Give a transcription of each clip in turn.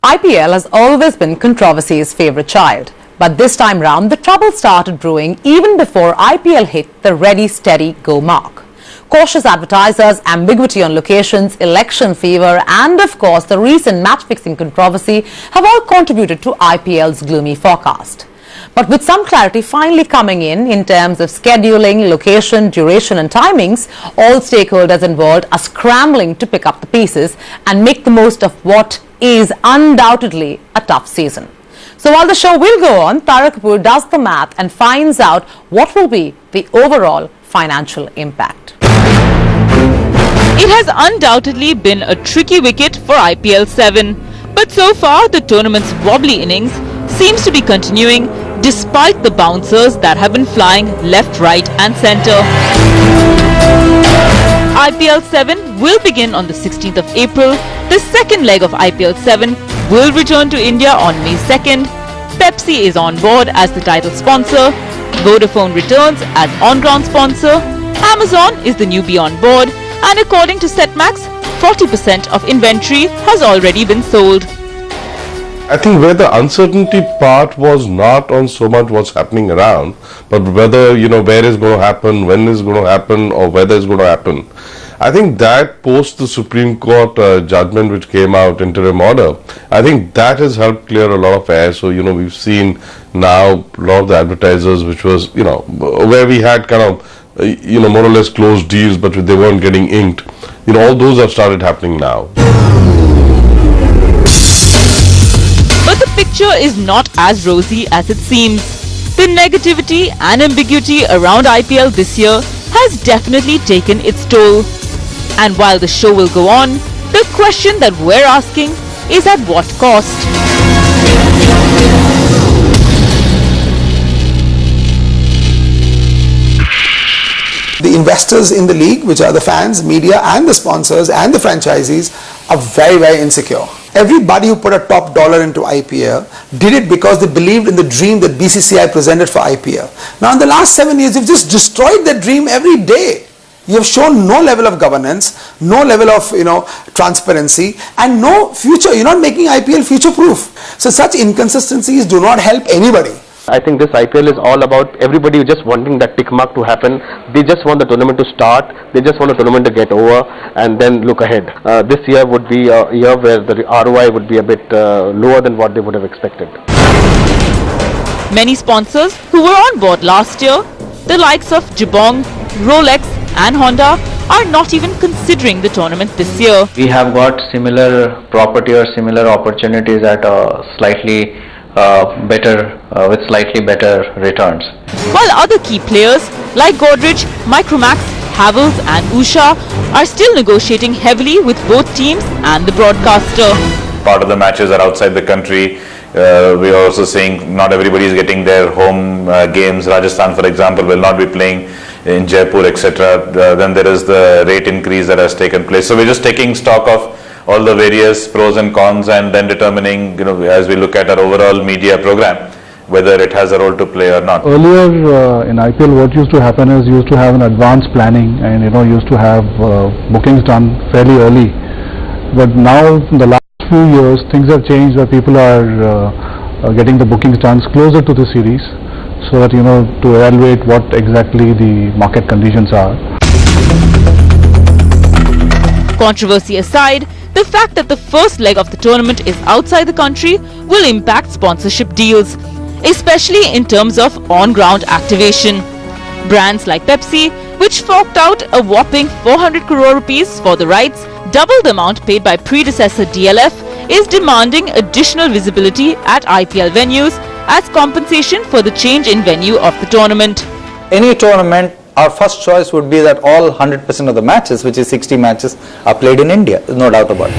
IPL has always been controversy's favourite child. But this time round, the trouble started brewing even before IPL hit the ready, steady, go mark. Cautious advertisers, ambiguity on locations, election fever and, of course, the recent match-fixing controversy have all contributed to IPL's gloomy forecast. But with some clarity finally coming in terms of scheduling, location, duration and timings, all stakeholders involved are scrambling to pick up the pieces and make the most of what is undoubtedly a tough season. So while the show will go on, Tara Kapoor does the math and finds out what will be the overall financial impact. It has undoubtedly been a tricky wicket for IPL 7. But so far, the tournament's wobbly innings seems to be continuing despite the bouncers that have been flying left, right and centre. IPL 7 will begin on the 16th of April. The second leg of IPL 7 will return to India on May 2nd. Pepsi is on board as the title sponsor. Vodafone returns as on-ground sponsor. Amazon is the newbie on board. And according to Setmax, 40% of inventory has already been sold. I think where the uncertainty part was not on so much what's happening around, but whether, where is going to happen, when is going to happen, or whether it's going to happen. I think that post the Supreme Court judgment which came out, interim order, I think that has helped clear a lot of air. So, we've seen now a lot of the advertisers which was, where we had kind of, more or less closed deals, but they weren't getting inked. All those have started happening now. But the picture is not as rosy as it seems. The negativity and ambiguity around IPL this year has definitely taken its toll. And while the show will go on, the question that we're asking is at what cost? The investors in the league, which are the fans, media and the sponsors and the franchisees, are very, very insecure. Everybody who put a top dollar into IPL did it because they believed in the dream that BCCI presented for IPL. Now in the last 7 years, you've just destroyed that dream every day. You have shown no level of governance, no level of transparency and no future. You're not making IPL future proof. So such inconsistencies do not help anybody. I think this IPL is all about everybody just wanting that tick mark to happen. They just want the tournament to start. They just want the tournament to get over and then look ahead. This year would be a year where the ROI would be a bit lower than what they would have expected. Many sponsors who were on board last year, the likes of Jabong, Rolex and Honda, are not even considering the tournament this year. We have got similar property or similar opportunities at a slightly with slightly better returns. While other key players like Godrej, Micromax, Havells and Usha are still negotiating heavily with both teams and the broadcaster. Part of the matches are outside the country. We are also seeing not everybody is getting their home games. Rajasthan, for example, will not be playing in Jaipur, etc. Then there is the rate increase that has taken place. So we're just taking stock of all the various pros and cons and then determining, as we look at our overall media program, whether it has a role to play or not. Earlier in IPL, what used to happen is used to have an advanced planning and used to have bookings done fairly early. But now in the last few years, things have changed where people are getting the bookings done closer to the series, so that to evaluate what exactly the market conditions are. Controversy aside, the fact that the first leg of the tournament is outside the country will impact sponsorship deals, especially in terms of on-ground activation. Brands like Pepsi, which forked out a whopping 400 crore rupees for the rights, double the amount paid by predecessor DLF, is demanding additional visibility at IPL venues as compensation for the change in venue of the tournament. Any tournament, our first choice would be that all 100% of the matches, which is 60 matches, are played in India. There's no doubt about it.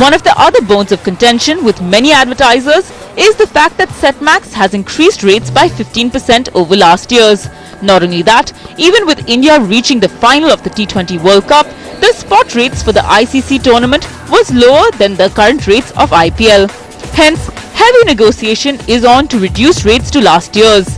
One of the other bones of contention with many advertisers is the fact that Setmax has increased rates by 15% over last year's. Not only that, even with India reaching the final of the T20 World Cup, the spot rates for the ICC tournament was lower than the current rates of IPL. Hence, heavy negotiation is on to reduce rates to last year's,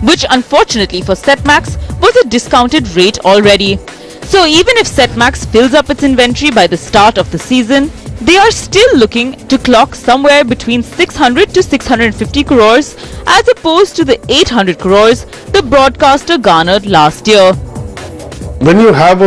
which unfortunately for Setmax was a discounted rate already. So even if Setmax fills up its inventory by the start of the season, they are still looking to clock somewhere between 600 to 650 crores as opposed to the 800 crores the broadcaster garnered last year. When you have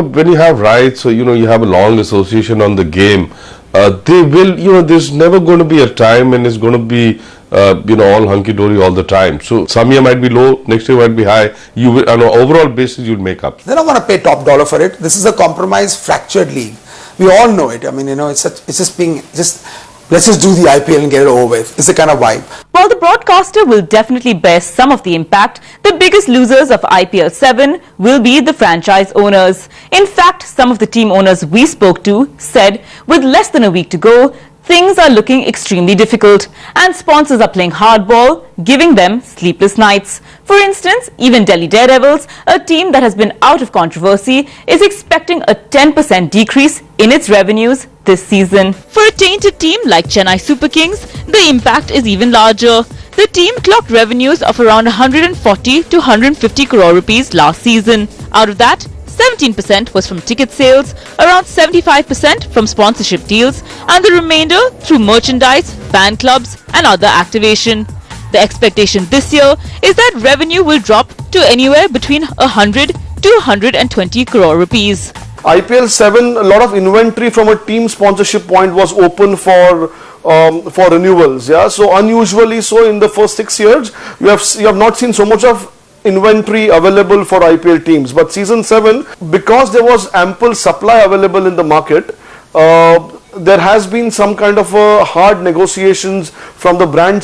rights, so you have a long association on the game, they will, there's never going to be a time when it's going to be all hunky-dory all the time. So some year might be low, next year might be high. You will, on an overall basis, you'll make up. They don't want to pay top dollar for it. This is a compromised, fractured league. We all know it. I mean, it's let's just do the IPL and get it over with. It's the kind of vibe. While the broadcaster will definitely bear some of the impact, the biggest losers of IPL 7 will be the franchise owners. In fact, some of the team owners we spoke to said with less than a week to go, things are looking extremely difficult and sponsors are playing hardball, giving them sleepless nights. For instance, even Delhi Daredevils, a team that has been out of controversy, is expecting a 10% decrease in its revenues this season. For a tainted team like Chennai Super Kings, the impact is even larger. The team clocked revenues of around 140 to 150 crore rupees last season. Out of that, 17% was from ticket sales, around 75% from sponsorship deals, and the remainder through merchandise, fan clubs, and other activation. The expectation this year is that revenue will drop to anywhere between 100 to 120 crore rupees. IPL 7, a lot of inventory from a team sponsorship point was open for renewals. Yeah, so unusually so in the first 6 years, you have not seen so much of inventory available for IPL teams. But season 7, because there was ample supply available in the market, there has been some kind of hard negotiations from the brand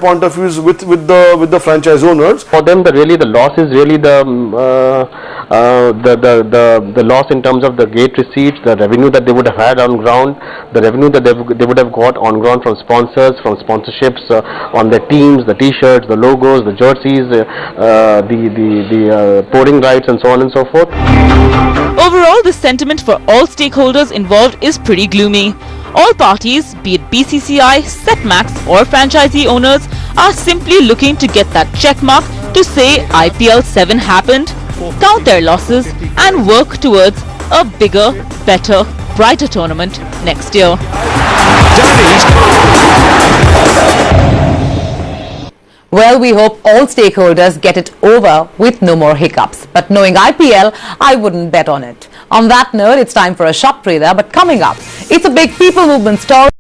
point of views with the franchise owners. For them, the loss is really the loss in terms of the gate receipts, the revenue that they would have had on ground, the revenue that they would have got on ground from sponsors, from sponsorships on their teams, the T-shirts, the logos, the jerseys, the pouring rights, and so on and so forth. Overall, the sentiment for all stakeholders involved is pretty gloomy. All parties, be it BCCI, Setmax or franchisee owners, are simply looking to get that check mark to say IPL 7 happened, count their losses and work towards a bigger, better, brighter tournament next year. Well, we hope all stakeholders get it over with no more hiccups. But knowing IPL, I wouldn't bet on it. On that note, it's time for a shop breather. But coming up, it's a big people movement story.